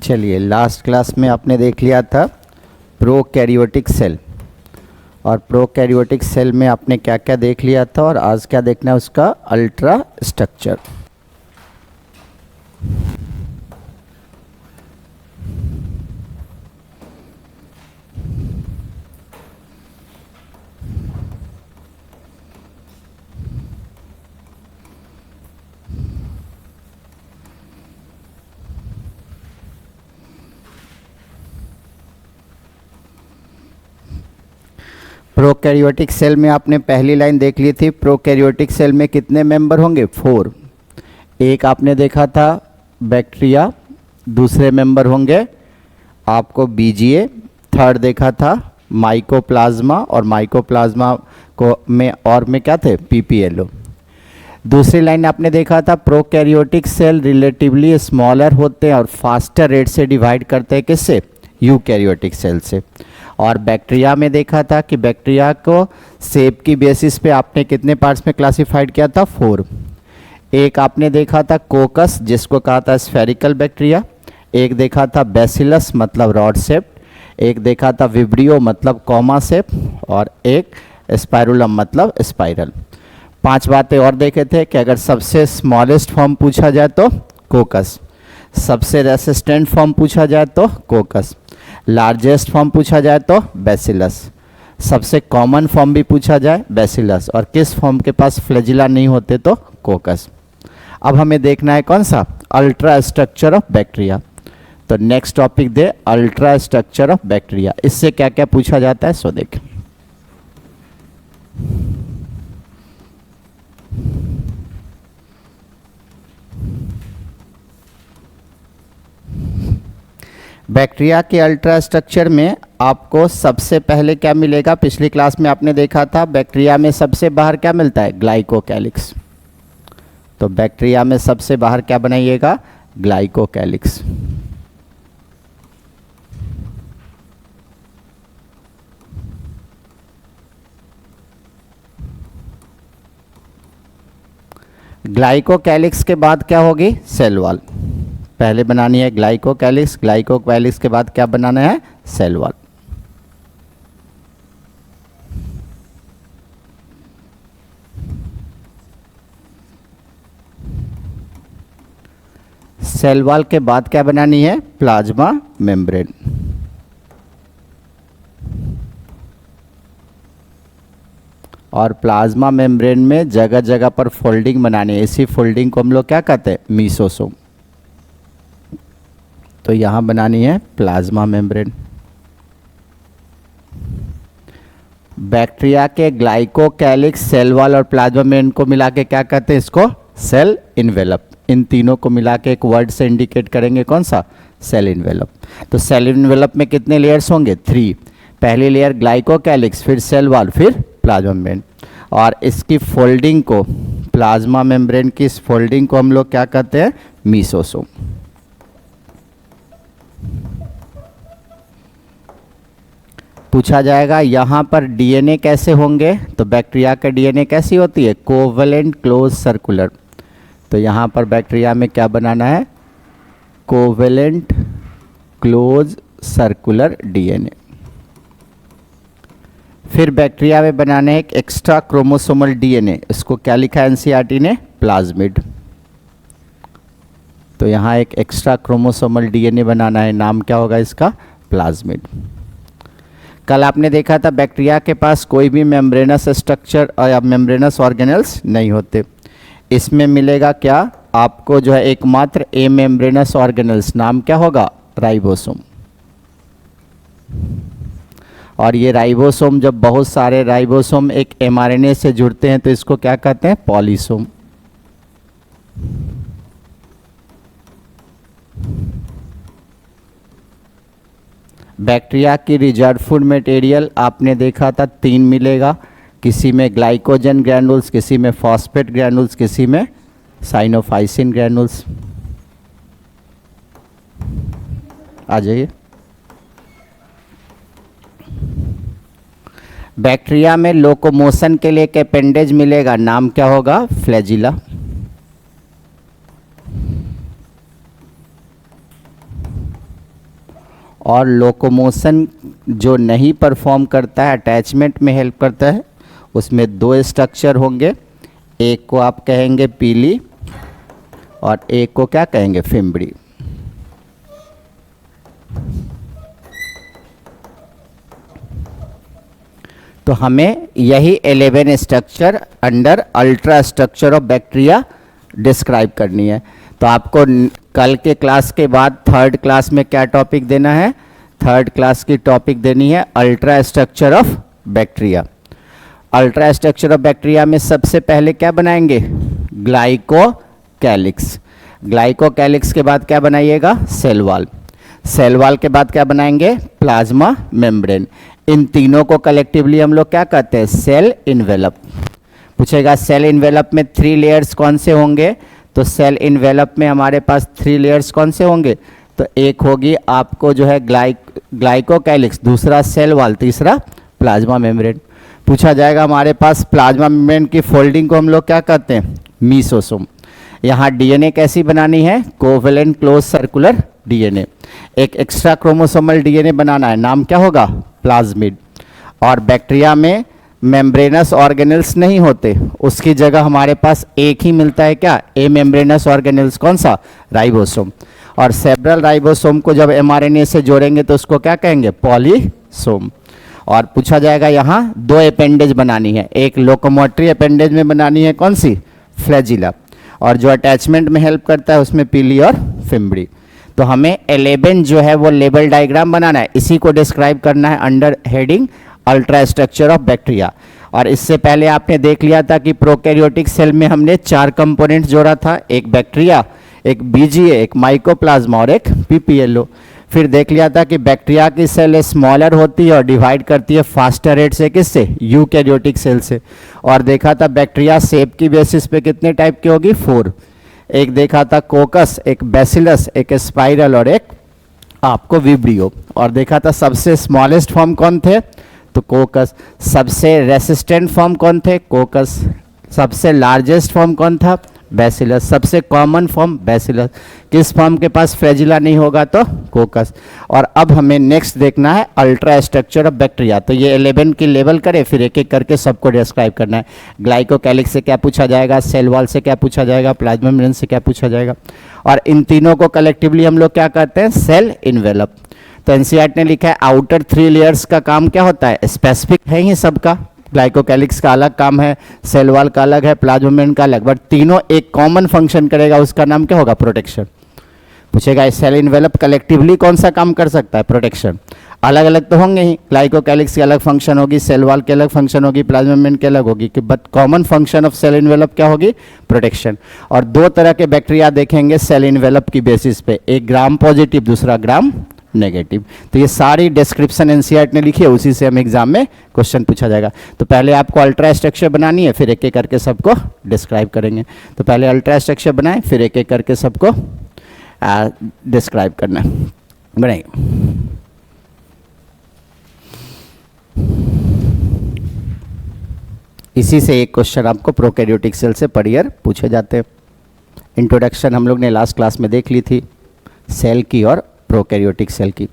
चलिए, last class में आपने देख लिया था प्रोकैरियोटिक सेल, और प्रोकैरियोटिक सेल में आपने क्या क्या देख लिया था और आज क्या देखना है उसका अल्ट्रा स्ट्रक्चर। प्रोकैरियोटिक सेल में आपने पहली लाइन देख ली थी। प्रोकैरियोटिक सेल में कितने मेंबर होंगे? 4। एक आपने देखा था बैक्टीरिया, दूसरे मेंबर होंगे आपको बीजीए, थर्ड देखा था माइकोप्लाज्मा, और माइकोप्लाज्मा को में क्या थे? पीपीएलओ। दूसरी लाइन आपने देखा था प्रोकैरियोटिक सेल रिलेटिवली स्मॉलर होते हैं और फास्टर रेट से डिवाइड करते हैं किससे? यूकैरियोटिक सेल से। और बैक्टीरिया में देखा था कि बैक्टीरिया को शेप की बेसिस पे आपने कितने पार्ट्स में क्लासिफाइड किया था? 4। एक आपने देखा था कोकस, जिसको कहा था स्फेरिकल बैक्टीरिया, एक देखा था बैसिलस मतलब रॉड शेप्ड, एक देखा था विब्रियो मतलब कॉमा शेप, और एक स्पाइरुलम मतलब स्पाइरल। 5 बातें और देखे थे कि अगर सबसे स्मॉलेस्ट फॉर्म पूछा जाए तो कोकस, सबसे रेसिस्टेंट फॉर्म पूछा जाए तो कोकस, लार्जेस्ट फॉर्म पूछा जाए तो बैसिलस, सबसे कॉमन फॉर्म भी पूछा जाए बैसिलस, और किस फॉर्म के पास फ्लैजिला नहीं होते तो कोकस। अब हमें देखना है कौन सा? Ultra structure of bacteria. तो next topic the ultra structure of bacteria. इससे क्या क्या पूछा जाता है सो देखें। बैक्टीरिया के अल्ट्रा स्ट्रक्चर में आपको सबसे पहले क्या मिलेगा? पिछली क्लास में आपने देखा था बैक्टीरिया में सबसे बाहर क्या मिलता है? ग्लाइकोकैलिक्स। तो बैक्टीरिया में सबसे बाहर क्या बनाइएगा? ग्लाइकोकैलिक्स। ग्लाइकोकैलिक्स के बाद क्या होगी? Cell wall. पहले बनानी है ग्लाइकोकैलिक्स, ग्लाइकोकैलिक्स के बाद क्या बनाना है? Cell wall. सेल वॉल के बाद क्या बनानी है? Plasma membrane. और प्लाज्मा मेम्ब्रेन में जगह जगह पर फोल्डिंग बनानी है। इसी फोल्डिंग को हम लोग क्या कहते हैं? मीसोसोम। तो यहां बनानी है प्लाज्मा मेम्ब्रेन। बैक्टीरिया के ग्लाइकोकैलिक्स, सेल वॉल और प्लाज्मा मेम्ब्रेन को मिला के क्या कहते हैं? इसको सेल इन्वेलप। इन तीनों को मिला के एक वर्ड से इंडिकेट करेंगे, कौन सा? Cell envelope. तो सेल इन्वेलप में कितने लेयर्स होंगे? 3। पहली लेयर ग्लाइकोकैलिक्स, फिर सेल वॉल, फिर प्लाज्मा मेम्ब्रेन। और इसकी फोल्डिंग को, प्लाज्मा मेम्ब्रेन की इस फोल्डिंग को हम लोग क्या कहते हैं? मीसोसोम। पूछा जाएगा यहां पर डीएनए कैसे होंगे? तो बैक्टीरिया का डीएनए कैसी होती है? Covalent close circular. तो यहां पर बैक्टीरिया में क्या बनाना है? Covalent close circular DNA. फिर बैक्टीरिया में बनाना है एक एक्स्ट्रा क्रोमोसोमल डीएनए। इसको क्या लिखा है एनसीईआरटी ने? प्लाज्मिड। तो यहां एक एक्स्ट्रा क्रोमोसोमल डीएनए बनाना है, नाम क्या होगा इसका? प्लाज्मिड। कल आपने देखा था बैक्टीरिया के पास कोई भी मेम्ब्रेनस स्ट्रक्चर या मेम्ब्रेनस ऑर्गेनेल्स नहीं होते। इसमें मिलेगा क्या आपको? जो है एकमात्र ए मेम्ब्रेनस ऑर्गेनेल्स, नाम क्या होगा? राइबोसोम। और ये राइबोसोम, जब बहुत सारे राइबोसोम एक एमआरएनए से जुड़ते हैं तो इसको क्या कहते हैं? पॉलीसोम। बैक्टीरिया की रिजर्व फूड मटेरियल आपने देखा था 3 मिलेगा। किसी में ग्लाइकोजन ग्रैनुल्स, किसी में फॉस्फेट ग्रैनुल्स, किसी में साइनोफाइसिन ग्रैनुल्स। आ जाइए। बैक्टीरिया में लोकोमोशन के लिए एक अपेंडेज मिलेगा, नाम क्या होगा? फ्लैजिला। और लोकोमोशन जो नहीं परफॉर्म करता है, अटैचमेंट में हेल्प करता है, उसमें दो स्ट्रक्चर होंगे, एक को आप कहेंगे पीली और एक को क्या कहेंगे, फिम्बड़ी। तो हमें यही 11 structure under ultra structure of bacteria describe करनी है। तो आपको कल के क्लास के बाद थर्ड क्लास में क्या टॉपिक देना है, थर्ड क्लास की टॉपिक देनी है ultra structure of bacteria. Ultra structure of bacteria में सबसे पहले क्या बनाएंगे, ग्लाइकोकैलिक्स। ग्लाइकोकैलिक्स के बाद क्या बनाइएगा, सेल वॉल। सेल वॉल के बाद क्या बनाएंगे, प्लाज्मा मेम्ब्रेन। इन तीनों को कलेक्टिवली हम लोग क्या कहते हैं, सेल इन्वेलप। पूछेगा सेल इन्वेलप में 3 लेयर्स कौन से होंगे, तो सेल इन्वेलप में हमारे पास 3 लेयर्स कौन से होंगे, तो एक होगी आपको जो है ग्लाइकोकैलिक्स, दूसरा सेल वॉल, तीसरा प्लाज्मा मेम्ब्रेन। पूछा जाएगा हमारे पास प्लाज्मा मेम्ब्रेन की फोल्डिंग को हम लोग क्या कहते हैं, मीसोसोम। यहाँ डीएनए कैसी बनानी है, कोवेलेंट क्लोज सर्कुलर डीएनए। एक एक्स्ट्रा क्रोमोसोमल डीएनए बनाना है, नाम क्या होगा, प्लाज्मिड। और बैक्टीरिया में मेम्ब्रेनस ऑर्गेनेल्स नहीं होते, उसकी जगह हमारे पास एक ही मिलता है, क्या, ए मेम्ब्रेनस ऑर्गेनेल्स, कौन सा, राइबोसोम। और सेब्रल राइबोसोम को जब एमआरएनए से जोड़ेंगे तो उसको क्या कहेंगे, पॉलीसोम। और पूछा जाएगा यहाँ 2 अपेंडेज बनानी है, एक लोकोमोटरी अपेंडेज में बनानी है, कौन सी, फ्लैजिला, और जो अटैचमेंट में हेल्प करता है उसमें पीली और फिम्बड़ी। तो हमें 11 जो है वो लेबल डायग्राम बनाना है, इसी को डिस्क्राइब करना है under heading ultra structure of bacteria. और इससे पहले आपने देख लिया था कि प्रोकैरियोटिक सेल में हमने 4 कंपोनेंट जोड़ा था, एक बैक्टीरिया, एक बीजीए, एक माइकोप्लाज्मा और एक पीपीएलओ। फिर देख लिया था कि बैक्टीरिया की सेल स्मॉलर होती है और डिवाइड करती है फास्टर रेट से, किससे, यूकैरियोटिक सेल से। और देखा था बैक्टीरिया शेप की बेसिस पे कितने टाइप की होगी, 4। एक देखा था कोकस, एक बैसिलस, एक स्पाइरल और एक आपको विब्रियो। और देखा था सबसे स्मॉलेस्ट फॉर्म कौन थे, तो कोकस। सबसे रेसिस्टेंट फॉर्म कौन थे, कोकस। सबसे लार्जेस्ट फॉर्म कौन था, बैसिलस। सबसे कॉमन फॉर्म बैसिलस। किस फॉर्म के पास फ्लैजिला नहीं होगा, तो कोकस। और अब हमें नेक्स्ट देखना है अल्ट्रा स्ट्रक्चर ऑफ बैक्टीरिया। तो ये 11 की लेवल करें, फिर एक एक करके सबको डिस्क्राइब करना है। ग्लाइकोकैलिक्स से क्या पूछा जाएगा, सेल वॉल से क्या पूछा जाएगा, प्लाज्मा मेम्ब्रेन से क्या पूछा जाएगा। और इन तीनों को कलेक्टिवली हम लोग क्या कहते हैं, सेल इन्वेलप। तो एनसीईआरटी ने लिखा है आउटर 3 लेयर्स का काम क्या होता है, स्पेसिफिक है ही सबका। ग्लाइकोकैलिक्स का अलग काम है, सेल वॉल का अलग है, प्लाज्मा मेम्ब्रेन का अलग, बट तीनों एक कॉमन फंक्शन करेगा, उसका नाम क्या होगा, प्रोटेक्शन। पूछेगा सेल इन्वेलप कलेक्टिवली कौन सा काम कर सकता है, प्रोटेक्शन। अलग अलग तो होंगे ही, ग्लाइकोकैलिक्स की अलग फंक्शन होगी, सेल वॉल की अलग फंक्शन होगी, प्लाज्मा मेम्ब्रेन की अलग होगी, कि but common function of cell envelope क्या होगी, प्रोटेक्शन। और 2 तरह के बैक्टीरिया देखेंगे सेल इन्वेलप की बेसिस पे, एक ग्राम पॉजिटिव, दूसरा ग्राम नेगेटिव। तो ये सारी डिस्क्रिप्शन एनसीईआरटी ने लिखी है, उसी से हम एग्जाम में क्वेश्चन पूछा जाएगा। तो पहले आपको अल्ट्रा स्ट्रक्चर बनानी है, फिर एक एक करके सबको डिस्क्राइब करेंगे। तो पहले अल्ट्रा स्ट्रक्चर बनाएं, फिर एक एक करके सबको डिस्क्राइब करना है, बनाइए। इसी से एक क्वेश्चन आपको प्रोकैरियोटिक सेल से पर ईयर पूछे जाते हैं। इंट्रोडक्शन हम लोग ने लास्ट क्लास में देख ली थी सेल की और प्रोकैरियोटिक सेल की।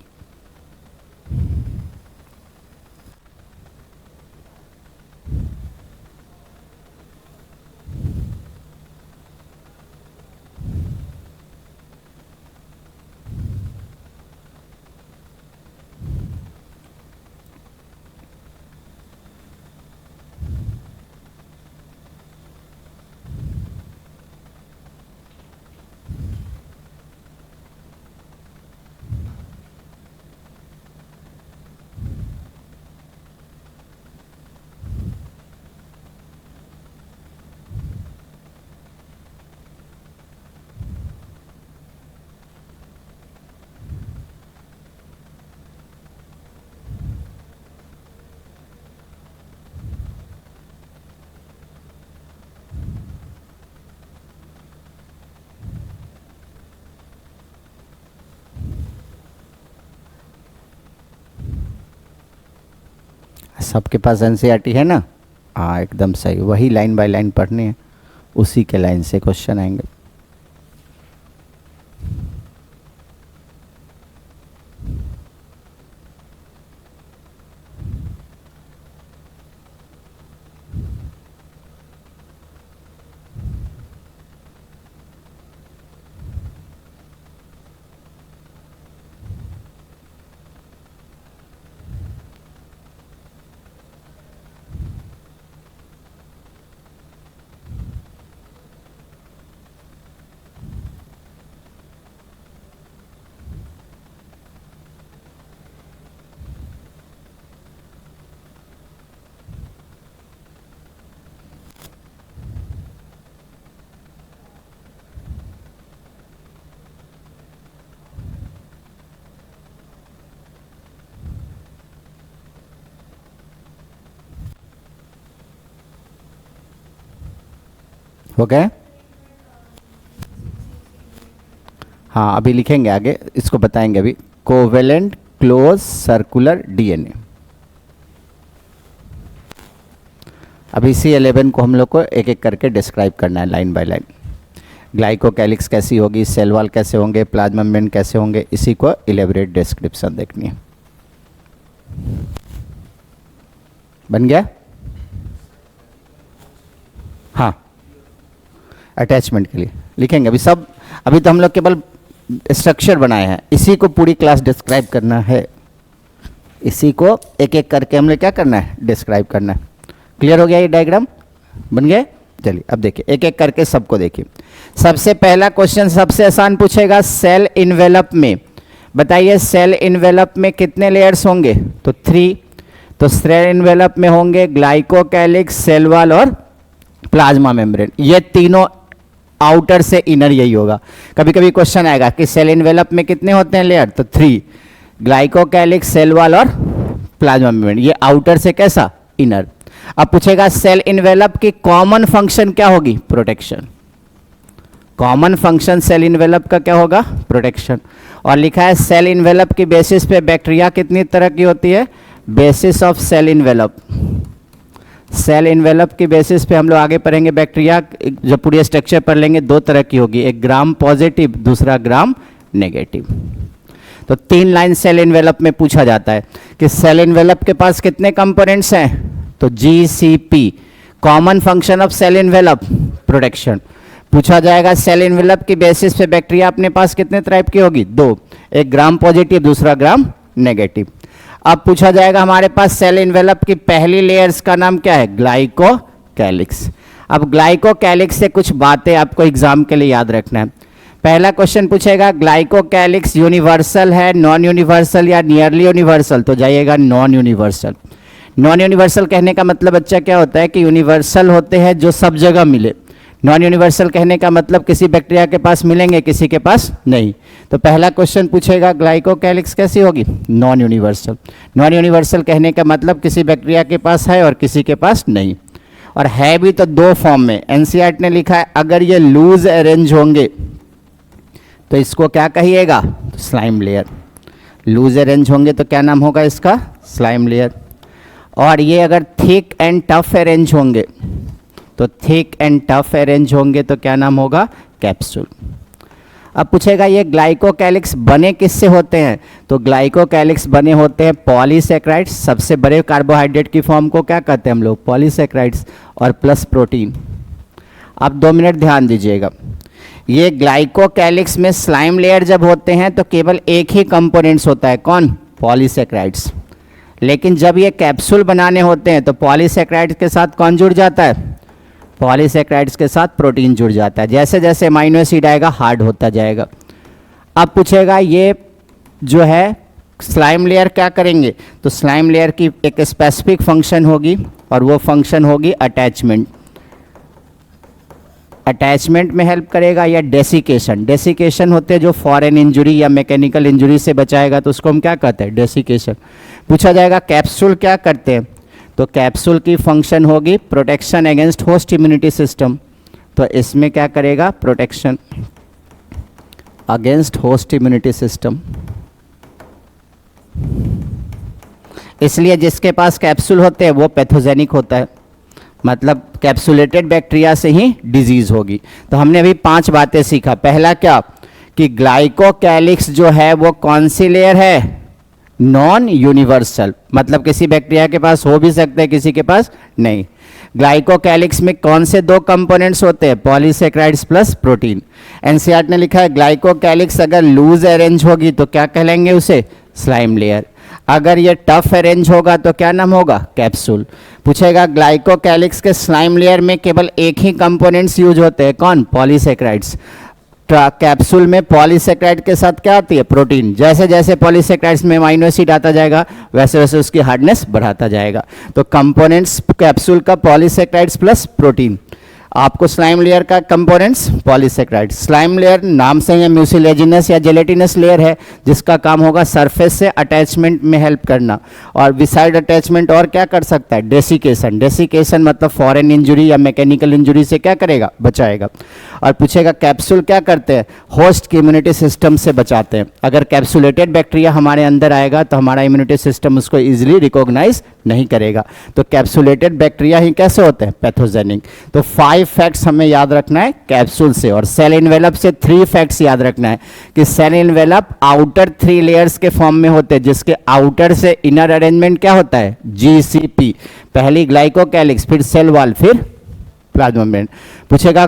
सबके पास एनसीईआरटी है ना, हाँ एकदम सही, वही लाइन बाय लाइन पढ़ने हैं, उसी के लाइन से क्वेश्चन आएंगे। हो गए? हाँ, अभी लिखेंगे आगे, इसको बताएंगे अभी। Covalent close circular DNA. अभी C11 को हम लोग को एक एक करके डिस्क्राइब करना है लाइन बाय लाइन। ग्लाइकोकैलिक्स कैसी होगी, सेल वॉल कैसे होंगे, प्लाज्मा मेम्ब्रेन कैसे होंगे, इसी को इलेबोरेट डिस्क्रिप्शन देखनी है। बन गया? हाँ, अटैचमेंट के लिए लिखेंगे अभी सब। अभी तो हम लोग केवल स्ट्रक्चर बनाए हैं, इसी को पूरी क्लास डिस्क्राइब करना है। इसी को एक एक करके हम लोग क्या करना है, डिस्क्राइब करना है। क्लियर हो गया ये डायग्राम? बन गए? चलिए अब देखिए एक एक करके सबको देखिए। सबसे पहला क्वेश्चन सबसे आसान पूछेगा, सेल इन्वेलप में बताइए सेल इन्वेलप में कितने लेयर्स होंगे? तो 3। तो सेल इन्वेलप में होंगे ग्लाइकोकैलिक्स, सेल वॉल और प्लाज्मा मेम्ब्रेन। ये तीनों आउटर से इनर यही होगा। कभी कभी क्वेश्चन आएगा कि सेल इन्वेलप में कितने होते हैं लेयर? तो 3, ग्लाइकोकैलिक्स, सेल वॉल और प्लाज्मा मेम्ब्रेन। ये आउटर से कैसा? इनर। अब पूछेगा सेल इन्वेलप की कॉमन फंक्शन क्या होगी? Protection. Common function cell envelope का क्या होगा? प्रोटेक्शन। और लिखा है सेल इन्वेलप की बेसिस पे बैक्टीरिया कितनी तरह की होती है? Basis of cell envelope. Cell envelope की बेसिस पे हम लोग आगे पढ़ेंगे बैक्टीरिया, जो पूरी स्ट्रक्चर पढ़ लेंगे, 2 तरह की होगी, एक ग्राम पॉजिटिव, दूसरा ग्राम नेगेटिव। तो 3 लाइन सेल इन्वेलप में पूछा जाता है कि सेल इन्वेलप के पास कितने कंपोनेंट्स हैं? तो GCP, common function of cell envelope, protection. पूछा जाएगा सेल इन्वेलप की बेसिस पे बैक्टीरिया अपने पास कितने टाइप की होगी? 2, एक ग्राम पॉजिटिव, दूसरा ग्राम नेगेटिव। अब पूछा जाएगा हमारे पास सेल इन्वेलप की पहली लेयर्स का नाम क्या है? ग्लाइकोकैलिक्स। अब ग्लाइकोकैलिक्स से कुछ बातें आपको एग्जाम के लिए याद रखना है। पहला क्वेश्चन पूछेगा ग्लाइकोकैलिक्स यूनिवर्सल है, नॉन यूनिवर्सल या नियरली यूनिवर्सल? तो जाइएगा नॉन यूनिवर्सल। नॉन यूनिवर्सल कहने का मतलब बच्चा क्या होता है कि यूनिवर्सल होते हैं जो सब जगह मिले। नॉन यूनिवर्सल कहने का मतलब किसी बैक्टीरिया के पास मिलेंगे, किसी के पास नहीं। तो पहला क्वेश्चन पूछेगा ग्लाइकोकैलिक्स कैसी होगी? Non universal. नॉन यूनिवर्सल कहने का मतलब किसी बैक्टीरिया के पास है और किसी के पास नहीं। और है भी तो 2 फॉर्म में। एनसीईआरटी ने लिखा है अगर ये लूज अरेंज होंगे तो इसको क्या कहिएगा? Slime layer. लूज अरेंज होंगे तो क्या नाम होगा इसका? Slime layer. और ये अगर थिक एंड टफ अरेंज होंगे तो थिक एंड टफ अरेंज होंगे तो क्या नाम होगा? कैप्सूल। अब पूछेगा ये ग्लाइकोकैलिक्स बने किससे होते हैं? तो ग्लाइकोकैलिक्स बने होते हैं पॉलीसैकेराइड्स, सबसे बड़े कार्बोहाइड्रेट की फॉर्म को क्या कहते हैं हम लोग? पॉलीसैकेराइड्स, और प्लस प्रोटीन। अब 2 मिनट ध्यान दीजिएगा। ये ग्लाइकोकैलिक्स में स्लाइम लेयर जब होते हैं तो केवल एक ही कंपोनेंट्स होता है, कौन? पॉलीसैकेराइड्स। लेकिन जब ये कैप्सूल बनाने होते हैं तो पॉलीसैकेराइड्स के साथ कौन जुड़ जाता है? पॉलीसैकेराइड्स के साथ प्रोटीन जुड़ जाता है। जैसे जैसे अमाइनो एसिड आएगा हार्ड होता जाएगा। अब पूछेगा ये जो है स्लाइम लेयर क्या करेंगे? तो स्लाइम लेयर की एक स्पेसिफिक फंक्शन होगी और वो फंक्शन होगी अटैचमेंट। अटैचमेंट में हेल्प करेगा या डेसिकेशन। डेसिकेशन होते हैं जो फॉरेन इंजुरी या मैकेनिकल इंजुरी से बचाएगा, तो उसको हम क्या कहते हैं? डेसिकेशन। पूछा जाएगा कैप्सूल क्या करते हैं? तो कैप्सूल की फंक्शन होगी protection against host immunity system. तो इसमें क्या करेगा? Protection against host immunity system. इसलिए जिसके पास कैप्सूल होते हैं वो पैथोजेनिक होता है, मतलब कैप्सुलेटेड बैक्टीरिया से ही डिजीज होगी। तो हमने अभी 5 बातें सीखा। पहला क्या? कि ग्लाइकोकैलिक्स जो है वो कौन सी लेयर है? नॉन यूनिवर्सल, मतलब किसी बैक्टीरिया के पास हो भी सकते हैं, किसी के पास नहीं। ग्लाइकोकैलिक्स में कौन से 2 कंपोनेंट्स होते हैं? Polysaccharides plus protein. एनसीईआरटी ने लिखा है ग्लाइकोकैलिक्स अगर लूज अरेंज होगी तो क्या कहलेंगे उसे? Slime layer. अगर ये टफ अरेंज होगा तो क्या नाम होगा? कैप्सूल। पूछेगा ग्लाइकोकैलिक्स के स्लाइम लेयर में केवल एक ही कंपोनेंट्स यूज होते हैं, कौन? पॉलीसैकेराइड्स। कैप्सूल में पॉलीसैकेराइड के साथ क्या आती है? प्रोटीन। जैसे जैसे पॉलीसैकेराइड्स में अमाइनो एसिड आता जाएगा वैसे वैसे उसकी हार्डनेस बढ़ाता जाएगा। तो कंपोनेंट्स कैप्सूल का पॉलीसैकेराइड्स प्लस प्रोटीन। आपको स्लाइम लेयर का कंपोनेंट्स पॉलीसेक्राइड। स्लाइम लेयर नाम से ही म्यूसिलेजिनस या जेलेटिनस लेयर है जिसका काम होगा सरफेस से अटैचमेंट में हेल्प करना, और बिसाइड अटैचमेंट और क्या कर सकता है, डेसिकेशन। डेसिकेशन मतलब फॉरेन इंजरी या मैकेनिकल इंजरी से क्या करेगा, बचाएगा। और पूछेगा कैप्सूल क्या करते हैं, होस्ट की इम्यूनिटी सिस्टम से बचाते हैं। अगर कैप्सुलेटेड बैक्टीरिया हमारे अंदर आएगा तो हमारा इम्यूनिटी सिस्टम उसको इजीली रिकॉग्नाइज नहीं करेगा। तो कैप्सुलेटेड बैक्टीरिया ही कैसे होते हैं, पैथोजेनिक। तो 5 फैक्ट्स हमें याद रखना है कैप्सूल से। और सेल इन्वेलप से 3 फैक्ट्स याद रखना है कि सेल इन्वेलप आउटर 3 लेयर्स के फॉर्म में होते हैं, जिसके आउटर से इनर अरेंजमेंट क्या होता है, जीसीपी। पहली ग्लाइकोकैलिक्स, फिर सेल वॉल, फिर प्लाज्मा मेम्ब्रेन। पूछेगा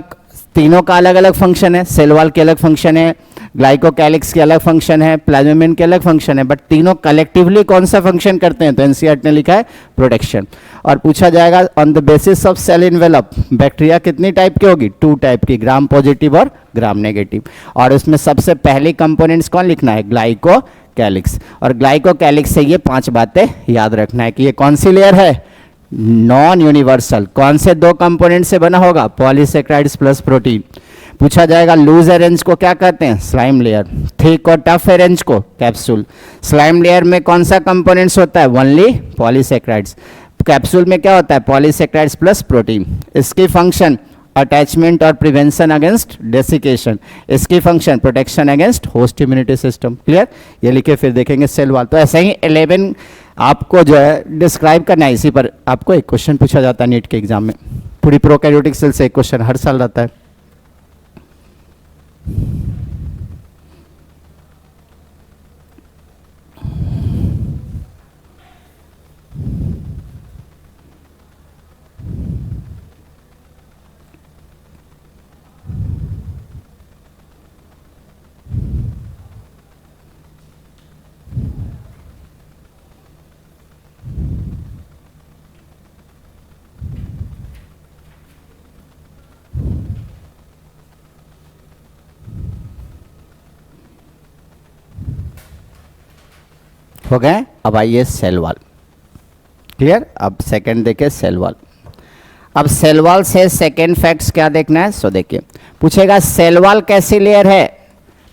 तीनों का अलग अलग फंक्शन है, सेल वॉल के अलग फंक्शन है, ग्लाइकोकैलिक्स के अलग फंक्शन है, प्लाज्मा मेम्ब्रेन के अलग फंक्शन है, बट तीनों कलेक्टिवली कौन सा फंक्शन करते हैं, तो एनसीईआरटी ने लिखा है प्रोटेक्शन। और पूछा जाएगा on the basis of cell envelope bacteria कितनी टाइप की होगी, 2 टाइप की, ग्राम पॉजिटिव और ग्राम नेगेटिव। और उसमें सबसे पहली कंपोनेंट्स कौन लिखना है, ग्लाइकोकैलिक्स। और ग्लाइकोकैलिक्स से ये 5 बातें याद रखना है कि ये कौन सी लेयर है, नॉन यूनिवर्सल। कौन से 2 कंपोनेंट से बना होगा, पॉलीसेक्राइड्स प्लस प्रोटीन। पूछा जाएगा लूज अरेंज को क्या कहते हैं, स्लाइम लेयर। थिक और टफ अरेंज को कैप्सूल। स्लाइम लेयर में कौन सा कंपोनेंट्स होता है, ओनली पॉलीसेक्राइड्स। कैप्सूल में क्या होता है, पॉलीसेक्राइड्स प्लस प्रोटीन। इसकी फंक्शन अटैचमेंट और प्रिवेंशन अगेंस्ट डेसिकेशन। इसकी function protection against host immunity system. Clear, ये लिखे फिर देखेंगे सेल वॉल। तो ऐसे ही 11 आपको जो है डिस्क्राइब करना है। इसी पर आपको एक क्वेश्चन पूछा जाता है नीट के एग्जाम में, पूरी प्रोकैरियोटिक सेल से एक क्वेश्चन हर साल रहता है। हो गए। अब आइए सेल वॉल। क्लियर, अब सेकंड देखिए सेल वॉल। अब सेल वॉल से सेकंड फैक्ट्स क्या देखना है, सो देखिए पूछेगा सेल वॉल कैसी लेयर है,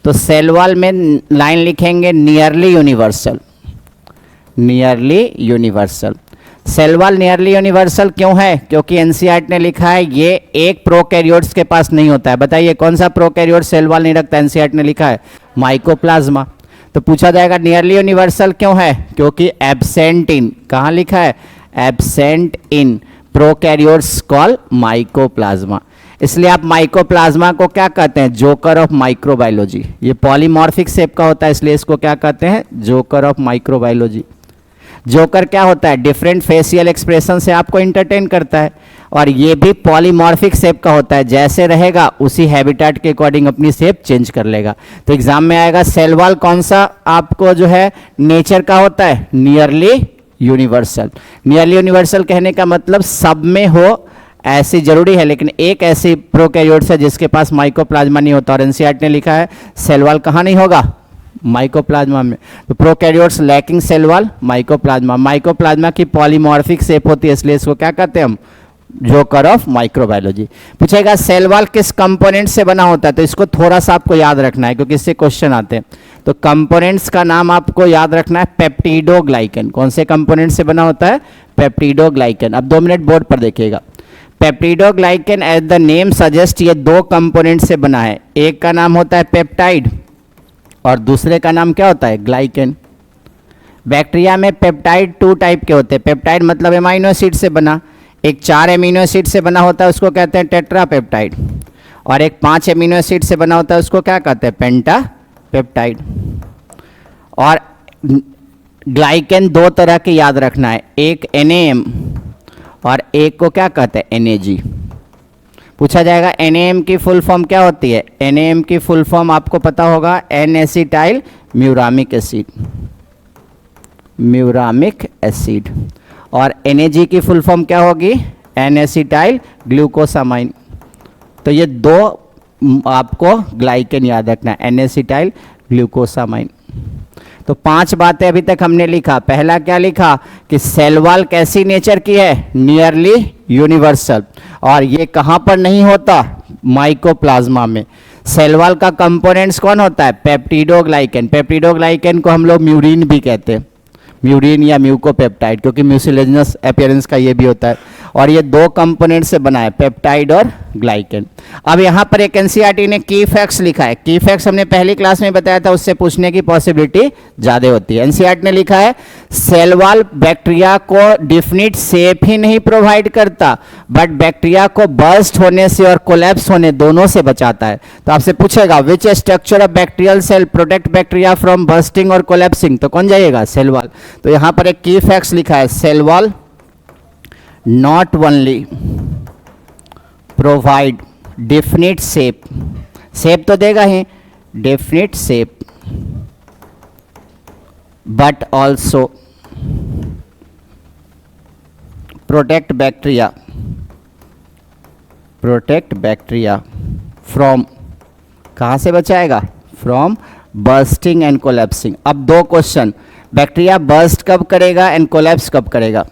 तो सेल वॉल में लाइन लिखेंगे nearly universal. Nearly universal. Cell wall nearly universal क्यों है, क्योंकि एनसीईआरटी ने लिखा है ये एक प्रोकैरियोट्स के पास नहीं होता है। बताइए कौन सा प्रोकैरियोट सेल वॉल नहीं रखता, एनसीईआरटी ने लिखा है माइकोप्लाज्मा। तो पूछा जाएगा नियरली यूनिवर्सल क्यों है, क्योंकि एब्सेंट इन, कहाँ लिखा है, absent in prokaryotes call mycoplasma. इसलिए आप माइकोप्लाज्मा को क्या कहते हैं, जोकर ऑफ माइक्रोबायोलॉजी। ये पॉलीमॉर्फिक शेप का होता है इसलिए इसको क्या कहते हैं, जोकर ऑफ माइक्रोबायोलॉजी। जोकर क्या होता है, डिफरेंट फेशियल एक्सप्रेशन से आपको इंटरटेन करता है, और ये भी पॉलीमॉर्फिक शेप का होता है, जैसे रहेगा उसी हैबिटेट के अकॉर्डिंग अपनी शेप चेंज कर लेगा। तो एग्जाम में आएगा सेल वॉल कौन सा आपको जो है नेचर का होता है, नियरली यूनिवर्सल। नियरली यूनिवर्सल कहने का मतलब सब में हो ऐसी जरूरी है, लेकिन एक ऐसी प्रोकैरियोट्स है जिसके पास माइकोप्लाज्मा नहीं होता, और एनसीईआरटी ने लिखा है सेल वॉल कहाँ नहीं होगा, माइकोप्लाज्मा में। तो prokaryotes lacking cell wall, mycoplasma. Mycoplasma की पॉलीमॉर्फिक शेप होती है इसलिए इसको क्या कहते हैं हम, जोकर ऑफ माइक्रोबायोलॉजी। पूछेगा सेल वॉल किस कंपोनेंट से बना होता है, तो इसको थोड़ा सा आपको याद रखना है क्योंकि इससे क्वेश्चन आते हैं। तो कंपोनेंट्स का नाम आपको याद रखना है पेप्टिडोग्लाइकन। कौन से कंपोनेंट से बना होता है, पेप्टिडोग्लाइकन। अब 2 मिनट बोर्ड पर देखिएगा। Peptidoglycan as the name suggest ये 2 कंपोनेंट से बना है। एक का नाम होता है पेप्टाइड और दूसरे का नाम क्या होता है, ग्लाइकन। बैक्टीरिया में पेप्टाइड 2 टाइप के होते हैं। पेप्टाइड मतलब एमाइनो एसिड से बना, एक 4 एमिनो एसिड से बना होता है उसको कहते हैं टेट्रापेप्टाइड, और एक 5 एमिनो एसिड से बना होता है उसको क्या कहते हैं, पेंटापेप्टाइड। और ग्लाइकन 2 तरह के याद रखना है, एक NAM और एक को क्या कहते हैं, NAG। पूछा जाएगा NAM की फुल फॉर्म क्या होती है, NAM की फुल फॉर्म आपको पता होगा, N-एसिटाइल म्यूरामिक एसिड, म्यूरामिक एसिड। और NAG की फुल फॉर्म क्या होगी, N-एसिटाइल ग्लूकोसामाइन। तो ये 2 आपको ग्लाइकन याद रखना है, N-एसिटाइल ग्लूकोसामाइन। तो 5 बातें अभी तक हमने लिखा। पहला क्या लिखा कि सेल वॉल कैसी नेचर की है, नियरली यूनिवर्सल, और ये कहाँ पर नहीं होता, माइकोप्लाज्मा में। सेल वॉल का कंपोनेंट्स कौन होता है, पेप्टिडोग्लाइकेन। पेप्टिडोग्लाइकेन को हम लोग म्यूरिन भी कहते हैं, म्यूरिन या म्यूकोपेप्टाइड, क्योंकि म्यूसिलेजिनस अपीयरेंस का ये भी होता है। और ये 2 कंपोनेंट से बना है, पेप्टाइड और ग्लाइकेन। अब यहाँ पर एक एनसीईआरटी ने की फैक्ट्स लिखा है। की फैक्ट्स हमने पहली क्लास में बताया था, उससे पूछने की पॉसिबिलिटी ज़्यादा होती है। एनसीईआरटी ने लिखा है सेल वॉल बैक्टीरिया को डिफिनिट शेप ही नहीं प्रोवाइड करता, बट बैक्टीरिया को बर्स्ट होने से और कोलैप्स होने दोनों से बचाता है। तो आपसे पूछेगा which structure of bacterial cell protect bacteria from bursting और कोलैप्सिंग, तो कौन जाइएगा, सेल वॉल। तो यहाँ पर एक की फैक्ट्स लिखा है, cell wall not only provide definite shape तो देगा ही, definite shape, but also protect bacteria from, कहाँ से बचाएगा, from bursting and collapsing। अब 2 क्वेश्चन, बैक्टीरिया बर्स्ट कब करेगा एंड कोलैप्स कब करेगा।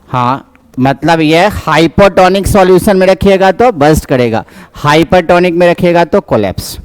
हाँ, मतलब ये हाइपोटोनिक सॉल्यूशन में रखिएगा तो बर्स्ट करेगा, हाइपरटोनिक में रखिएगा तो कोलैप्स।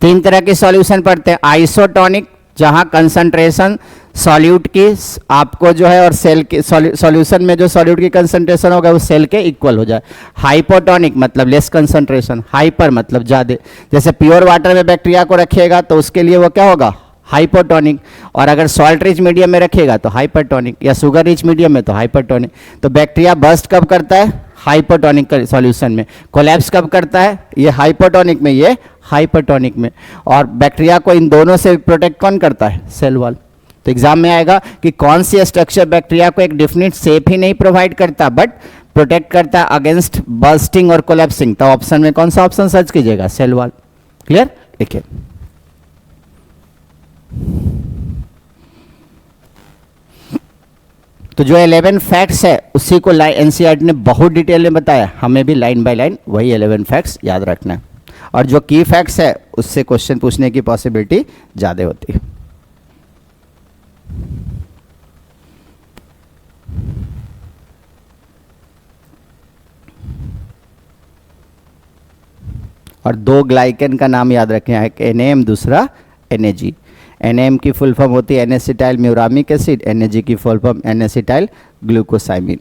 3 तरह के सॉल्यूशन पढ़ते हैं, आइसोटोनिक जहाँ कंसंट्रेशन सॉल्यूट की आपको जो है और सेल के सॉल्यूशन में जो सॉल्यूट की कंसंट्रेशन होगा वो सेल के इक्वल हो जाए। हाइपोटोनिक मतलब लेस कंसंट्रेशन, हाइपर मतलब ज़्यादा। जैसे प्योर वाटर में बैक्टीरिया को रखिएगा तो उसके लिए वो क्या होगा, हाइपोटोनिक, और अगर सॉल्ट रिच मीडियम में रखिएगा तो हाइपरटोनिक, या शुगर रिच मीडियम में तो हाइपरटोनिक। तो बैक्टीरिया बर्स्ट कब करता है, हाइपोटोनिक सॉल्यूशन में। कोलैप्स कब करता है, ये हाइपोटोनिक में, ये हाइपरटोनिक में। और बैक्टीरिया को इन दोनों से प्रोटेक्ट कौन करता है, सेल वॉल। तो एग्जाम में आएगा कि कौन सी स्ट्रक्चर बैक्टीरिया को एक डिफिनिट शेप ही नहीं प्रोवाइड करता बट प्रोटेक्ट करता है अगेंस्ट बर्स्टिंग और कोलैप्सिंग। तो ऑप्शन में कौन सा ऑप्शन सर्च कीजिएगा, सेल वॉल। क्लियर, देखिए तो जो 11 फैक्ट्स है उसी को एनसीईआरटी ने बहुत डिटेल में बताया, हमें भी लाइन बाय लाइन वही 11 फैक्ट्स याद रखना है। और जो की फैक्ट्स है उससे क्वेश्चन पूछने की पॉसिबिलिटी ज़्यादा होती है। और 2 ग्लाइकेन का नाम याद रखें, एक NAM दूसरा NAG। NAM की फुल फॉर्म होती है एनेसिटाइल म्यूरामिक एसिड, NAG की फुल फॉर्म एनेसिटाइल ग्लूकोसाइमिन।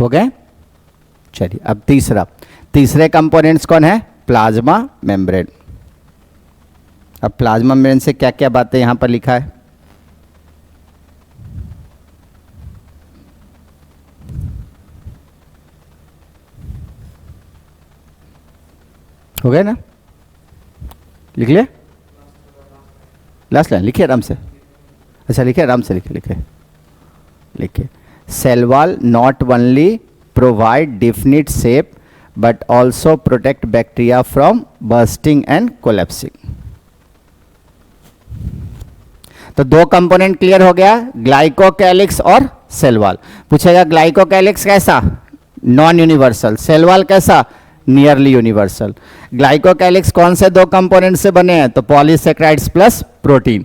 हो गए, चलिए अब तीसरे कंपोनेंट्स कौन है, प्लाज्मा मेम्ब्रेन। अब प्लाज्मा मेम्ब्रेन से क्या क्या बातें यहां पर लिखा है, हो गए ना, लिख लिया, लास्ट लाइन लिखिए आराम से। अच्छा लिखिए आराम से, लिखिए cell wall not only provide definite shape but also protect bacteria from bursting and collapsing. तो 2 कंपोनेंट क्लियर हो गया, ग्लाइकोकैलिक्स और सेल वॉल। पूछेगा ग्लाइकोकैलिक्स कैसा, नॉन यूनिवर्सल, सेल वॉल कैसा, नियरली यूनिवर्सल। ग्लाइकोकैलिक्स कौन से 2 कंपोनेंट से बने हैं, तो polysaccharides plus protein.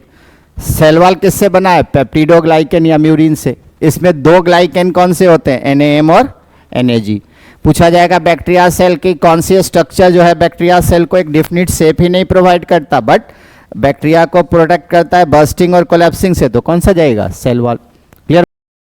Cell wall किससे बना है, पेप्टिडोग्लाइकेन या म्यूरिन से। इसमें 2 ग्लाइकेन कौन से होते हैं, NAM और NAG। पूछा जाएगा बैक्टीरिया सेल की कौन सी स्ट्रक्चर जो है बैक्टीरिया सेल को एक डिफिनिट शेप ही नहीं प्रोवाइड करता बट बैक्टीरिया को प्रोटेक्ट करता है बर्स्टिंग और कोलैप्सिंग से, तो कौन सा जाएगा, सेल वॉल।